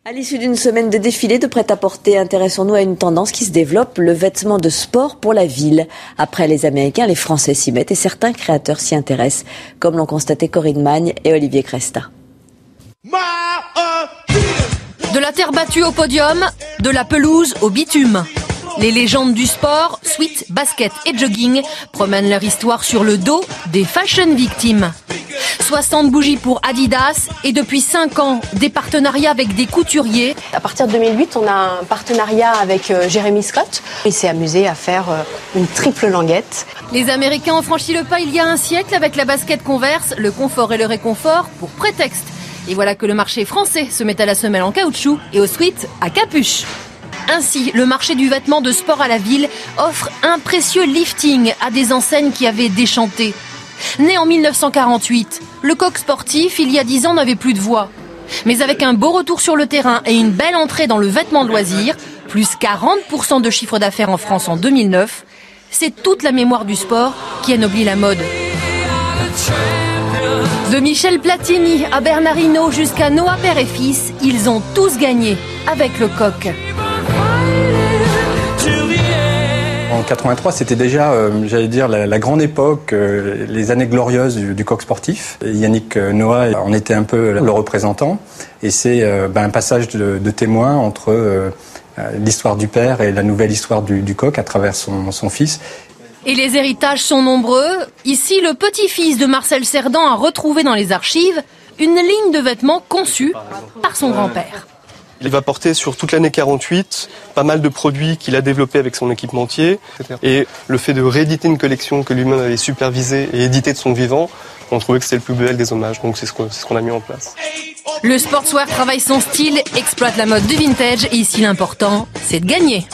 À l'issue d'une semaine de défilé de prêt-à-porter, intéressons-nous à une tendance qui se développe, le vêtement de sport pour la ville. Après les Américains, les Français s'y mettent et certains créateurs s'y intéressent, comme l'ont constaté Corinne Magne et Olivier Cresta. De la terre battue au podium, de la pelouse au bitume. Les légendes du sport, sweat, basket et jogging, promènent leur histoire sur le dos des fashion victimes. 60 bougies pour Adidas et depuis 5 ans, des partenariats avec des couturiers. À partir de 2008, on a un partenariat avec Jérémy Scott. Il s'est amusé à faire une triple languette. Les Américains ont franchi le pas il y a un siècle avec la basket Converse, le confort et le réconfort pour prétexte. Et voilà que le marché français se met à la semelle en caoutchouc et au sweat à capuche. Ainsi, le marché du vêtement de sport à la ville offre un précieux lifting à des enseignes qui avaient déchanté. Né en 1948, le coq sportif, il y a 10 ans, n'avait plus de voix. Mais avec un beau retour sur le terrain et une belle entrée dans le vêtement de loisir, plus 40% de chiffre d'affaires en France en 2009, c'est toute la mémoire du sport qui anoblit la mode. De Michel Platini à Bernard Hinault jusqu'à Noah père et fils, ils ont tous gagné avec le coq. En 83, c'était déjà, j'allais dire, la grande époque, les années glorieuses du coq sportif. Yannick Noah en était un peu le représentant. Et c'est un passage de témoin entre l'histoire du père et la nouvelle histoire du coq à travers son fils. Et les héritages sont nombreux. Ici, le petit-fils de Marcel Cerdan a retrouvé dans les archives une ligne de vêtements conçue par son grand-père. Il va porter sur toute l'année 48 pas mal de produits qu'il a développés avec son équipementier. Et le fait de rééditer une collection que lui-même avait supervisée et éditée de son vivant, on trouvait que c'était le plus bel des hommages. Donc c'est ce qu'on a mis en place. Le sportswear travaille son style, exploite la mode du vintage et ici l'important, c'est de gagner.